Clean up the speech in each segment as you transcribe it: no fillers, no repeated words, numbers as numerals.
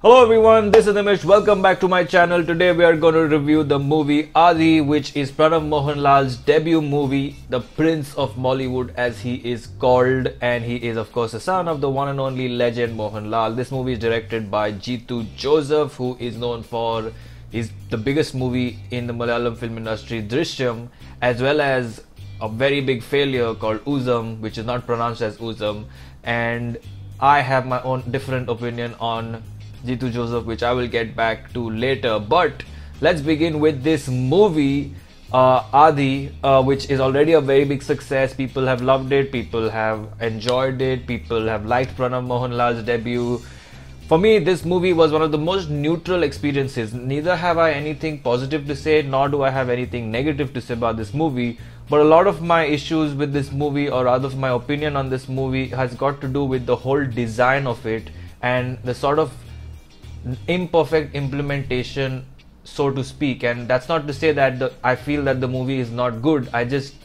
Hello everyone, this is Nimish. Welcome back to my channel. Today we are going to review the movie Aadhi, which is Pranav Mohanlal's debut movie, the Prince of Mollywood as he is called, and he is of course the son of the one and only legend Mohanlal. This movie is directed by Jeetu Joseph, who is known for the biggest movie in the Malayalam film industry, Drishyam, as well as a very big failure called Oozum, which is not pronounced as Oozum. And I have my own different opinion on Jeetu Joseph, which I will get back to later. But let's begin with this movie, Aadhi, which is already a very big success. People have loved it, people have enjoyed it, people have liked Pranav Mohanlal's debut. For me, this movie was one of the most neutral experiences. Neither have I anything positive to say, nor do I have anything negative to say about this movie. But a lot of my issues with this movie, or rather my opinion on this movie, has got to do with the whole design of it and the sort of imperfect implementation, so to speak. And that's not to say that I feel that the movie is not good. I just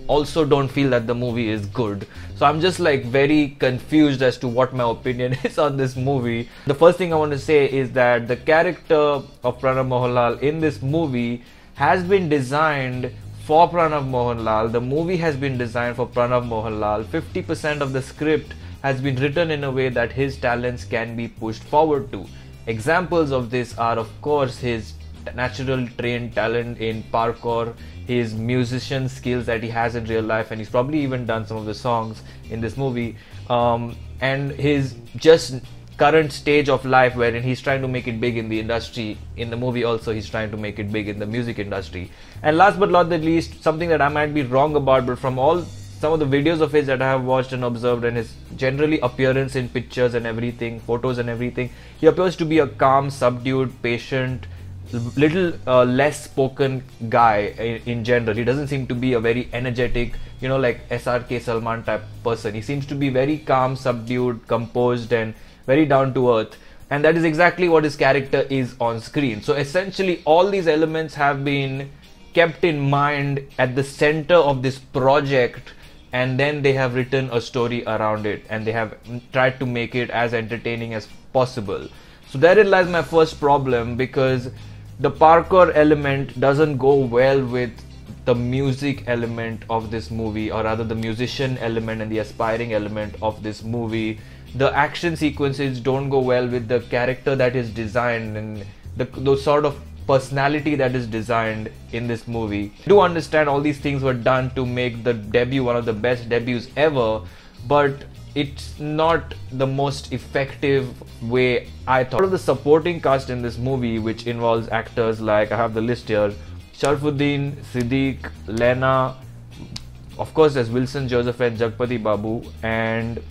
also don't feel that the movie is good. So I'm just like very confused as to what my opinion is on this movie. The first thing I want to say is that the character of Pranav Mohanlal in this movie has been designed for Pranav Mohanlal. The movie has been designed for Pranav Mohanlal. 50% of the script has been written in a way that his talents can be pushed forward to. Examples of this are of course his natural trained talent in parkour, his musician skills that he has in real life, and he's probably even done some of the songs in this movie, and his just current stage of life wherein he's trying to make it big in the industry. In the movie also he's trying to make it big in the music industry. And last but not the least, something that I might be wrong about, but from some of the videos of his that I have watched and observed, and his generally appearance in pictures and everything, photos and everything, he appears to be a calm, subdued, patient, little less spoken guy in general. He doesn't seem to be a very energetic, like SRK Salman type person. He seems to be very calm, subdued, composed, and very down to earth. And that is exactly what his character is on screen. So essentially all these elements have been kept in mind at the center of this project, and then they have written a story around it, and they have tried to make it as entertaining as possible. So therein lies my first problem, because the parkour element doesn't go well with the music element of this movie, or rather the musician element and the aspiring element of this movie. The action sequences don't go well with the character that is designed and the sort of personality that is designed in this movie. I do understand all these things were done to make the debut one of the best debuts ever, but it's not the most effective way, I thought. Part of the supporting cast in this movie, which involves actors like, I have the list here, Sharfuddin, Siddiq, Lena, of course there's Wilson Joseph and Jagpati Babu, and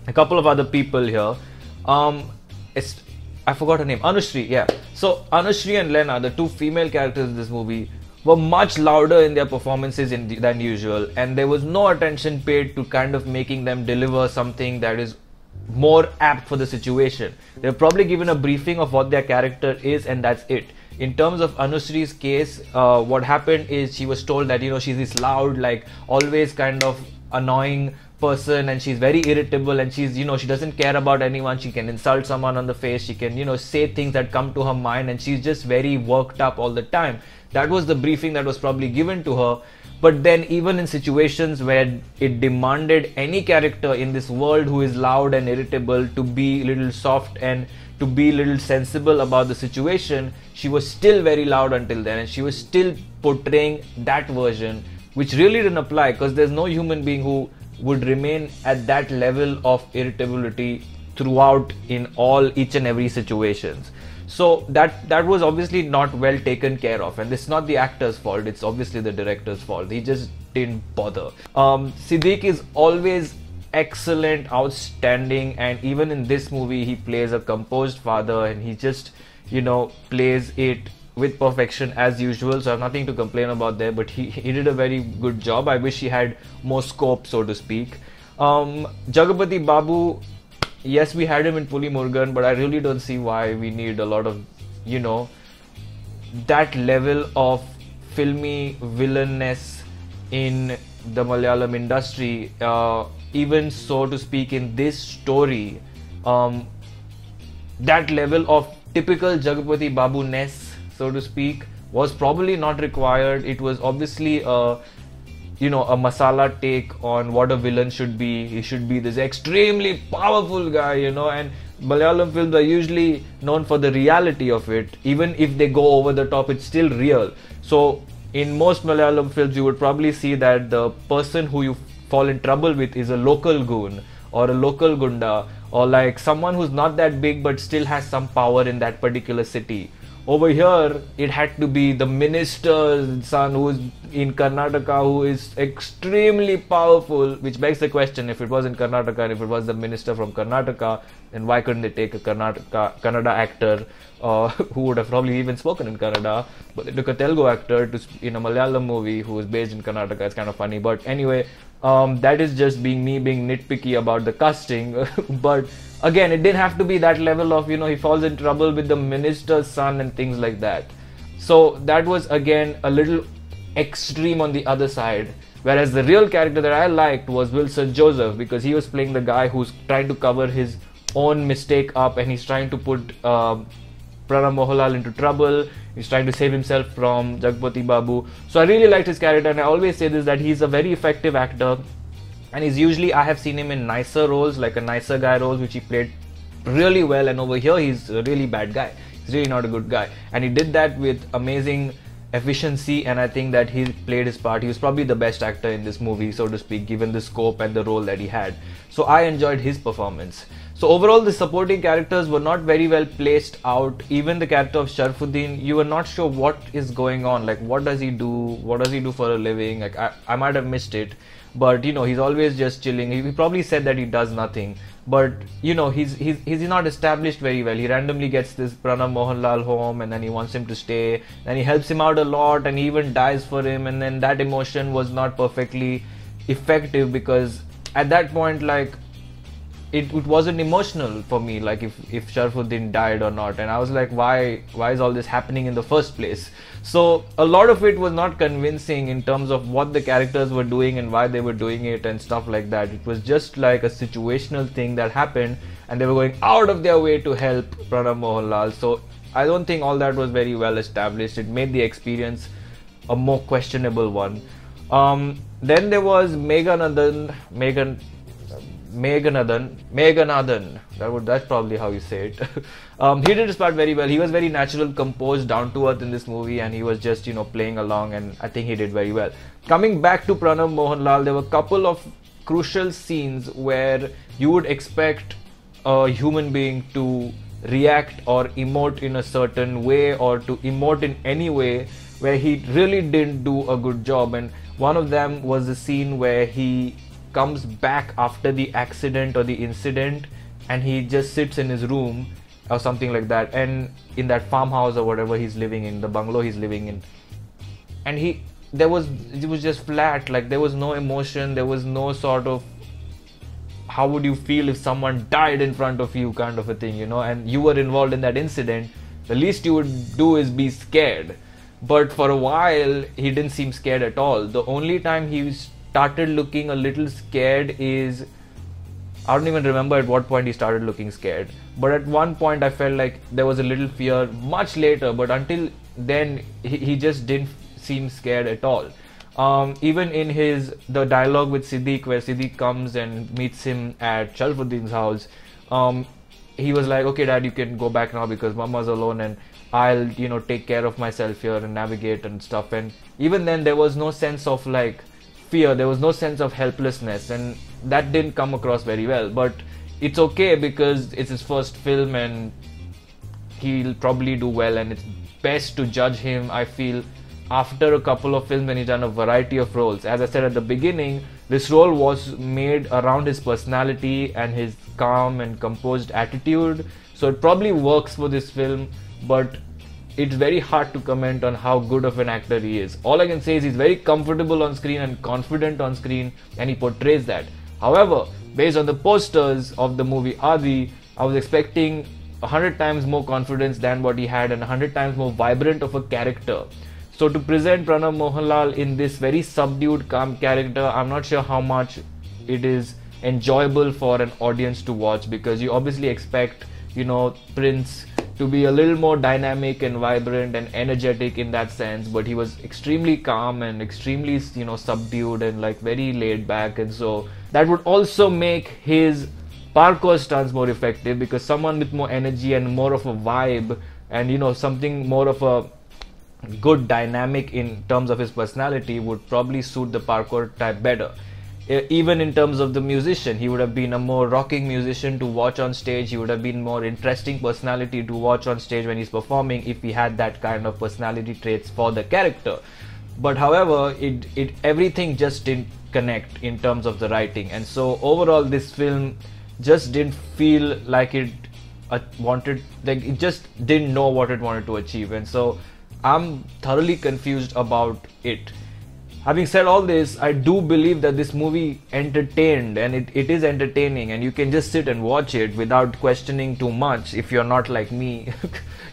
a couple of other people here. I forgot her name, Anushri, yeah. So Anushri and Lena, the two female characters in this movie, were much louder in their performances than usual, and there was no attention paid to kind of making them deliver something that is more apt for the situation. They were probably given a briefing of what their character is, and that's it. In terms of Anushri's case, what happened is she was told that she's this loud, like always kind of annoying person, and she's very irritable, and she's she doesn't care about anyone. She can insult someone on the face, she can say things that come to her mind, and she's just very worked up all the time. That was the briefing that was probably given to her. But then even in situations where it demanded any character in this world who is loud and irritable to be a little soft and to be a little sensible about the situation, she was still very loud until then, and she was still portraying that version, which really didn't apply, because there's no human being who would remain at that level of irritability throughout in each and every situations. So that was obviously not well taken care of, and it's not the actor's fault, it's obviously the director's fault. He just didn't bother. Siddiq is always excellent, outstanding, and even in this movie he plays a composed father, and he just plays it with perfection as usual. So I have nothing to complain about there, but he did a very good job. I wish he had more scope, so to speak. Jagpati Babu, yes, we had him in Puli Murugan, but I really don't see why we need a lot of that level of filmy villainness in the Malayalam industry. Even so to speak, in this story, that level of typical Jagapati Babu-ness, so to speak, was probably not required. It was obviously a a masala take on what a villain should be. He should be this extremely powerful guy, and Malayalam films are usually known for the reality of it. Even if they go over the top, it's still real. So in most Malayalam films, you would probably see that the person who you fall in trouble with is a local goon or a local gunda, or like someone who's not that big but still has some power in that particular city. Over here, it had to be the minister's son who is in Karnataka, who is extremely powerful, which begs the question, if it was in Karnataka and if it was the minister from Karnataka, then why couldn't they take a Kannada actor who would have probably even spoken in Kannada, but they took a Telugu actor in a Malayalam movie who is based in Karnataka. It's kind of funny, but anyway, that is just me being nitpicky about the casting. But again, it didn't have to be that level of, he falls in trouble with the minister's son and things like that. So that was again a little extreme on the other side. Whereas the real character that I liked was Wilson Joseph, because he was playing the guy who's trying to cover his own mistake up, and he's trying to put Pranav Mohanlal into trouble. He's trying to save himself from Jagapati Babu. So I really liked his character, and I always say this, that he's a very effective actor. And he's usually, I have seen him in nicer roles, like a nicer guy roles, which he played really well. And over here, he's a really bad guy. He's really not a good guy. And he did that with amazing efficiency. And I think that he played his part. He was probably the best actor in this movie, so to speak, given the scope and the role that he had. So I enjoyed his performance. So overall, the supporting characters were not very well placed out. Even the character of Sharfuddin, you were not sure what is going on. Like, what does he do? What does he do for a living? Like, I might have missed it. But he's always just chilling. He probably said that he does nothing, but he's not established very well. He randomly gets this Pranav Mohanlal home, and then he wants him to stay. Then he helps him out a lot, and he even dies for him. And then that emotion was not perfectly effective, because at that point, like, it wasn't emotional for me, like if Sharfuddin died or not. And I was like, why is all this happening in the first place? So a lot of it was not convincing in terms of what the characters were doing and why they were doing it and stuff like that. It was just like a situational thing that happened, and they were going out of their way to help Pranav Mohanlal. So I don't think all that was very well established. It made the experience a more questionable one. Then there was Meghanathan. That's probably how you say it. He did his part very well. He was very natural, composed, down to earth in this movie, and he was just playing along, and I think he did very well. Coming back to Pranav Mohanlal, there were a couple of crucial scenes where you would expect a human being to react or emote in a certain way, or to emote in any way, where he really didn't do a good job. And one of them was the scene where he comes back after the accident or the incident, and he just sits in his room or something like that, and in that farmhouse or whatever he's living in, the bungalow he's living in, and it was just flat. Like, there was no emotion, there was no sort of, how would you feel if someone died in front of you, kind of a thing, and you were involved in that incident. The least you would do is be scared. But for a while, he didn't seem scared at all. The only time he started looking a little scared is, I don't even remember at what point he started looking scared, but at one point I felt like there was a little fear much later, but until then he just didn't seem scared at all. Even in the dialogue with Siddiq, where Siddiq comes and meets him at Sharfuddin's house, he was like, okay dad, you can go back now because mama's alone, and I'll take care of myself here and navigate and stuff. And even then there was no sense of like fear, there was no sense of helplessness, and that didn't come across very well. But it's okay, because it's his first film and he'll probably do well, and it's best to judge him, I feel, after a couple of films when he's done a variety of roles. As I said at the beginning, this role was made around his personality and his calm and composed attitude, so it probably works for this film, but it's very hard to comment on how good of an actor he is. All I can say is he's very comfortable on screen and confident on screen, and he portrays that. However, based on the posters of the movie Aadhi, I was expecting 100 times more confidence than what he had, and 100 times more vibrant of a character. So to present Pranav Mohanlal in this very subdued, calm character, I'm not sure how much it is enjoyable for an audience to watch, because you obviously expect Prince to be a little more dynamic and vibrant and energetic in that sense, but he was extremely calm and extremely subdued and like very laid back, and so that would also make his parkour stunts more effective, because someone with more energy and more of a vibe and something more of a good dynamic in terms of his personality would probably suit the parkour type better. Even in terms of the musician, he would have been a more rocking musician to watch on stage. He would have been more interesting personality to watch on stage when he's performing, if he had that kind of personality traits for the character. But however, everything just didn't connect in terms of the writing, and so overall this film just didn't feel like it it just didn't know what it wanted to achieve, and so I'm thoroughly confused about it. Having said all this, I do believe that this movie entertained, and it is entertaining, and you can just sit and watch it without questioning too much. If you're not like me,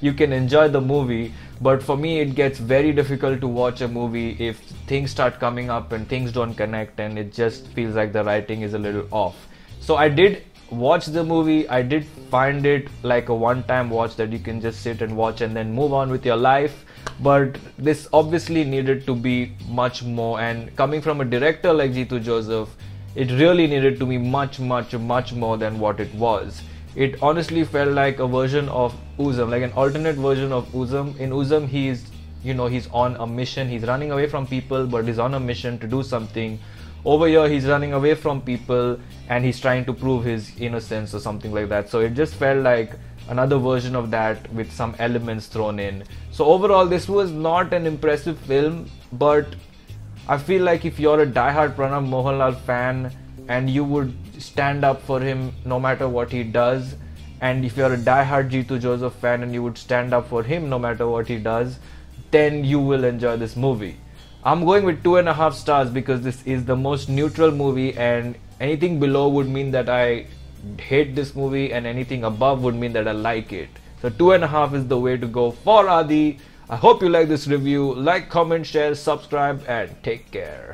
you can enjoy the movie. But for me, it gets very difficult to watch a movie if things start coming up and things don't connect, and it just feels like the writing is a little off. So I did watch the movie. I did find it like a one-time watch that you can just sit and watch and then move on with your life. But this obviously needed to be much more, and coming from a director like Jeetu Joseph, it really needed to be much more than what it was. It honestly felt like a version of Uzum, like an alternate version of Uzum. In Uzum, he's on a mission. He's running away from people, but he's on a mission to do something. Over here, he's running away from people and he's trying to prove his innocence or something like that. So it just felt like another version of that with some elements thrown in. So overall, this was not an impressive film, but I feel like if you're a diehard Pranav Mohanlal fan and you would stand up for him no matter what he does, and if you're a diehard Jeetu Joseph fan and you would stand up for him no matter what he does, then you will enjoy this movie. I'm going with 2.5 stars because this is the most neutral movie, and anything below would mean that I hate this movie, and anything above would mean that I like it. So 2.5 is the way to go for Aadhi. I hope you like this review. Like, comment, share, subscribe, and take care.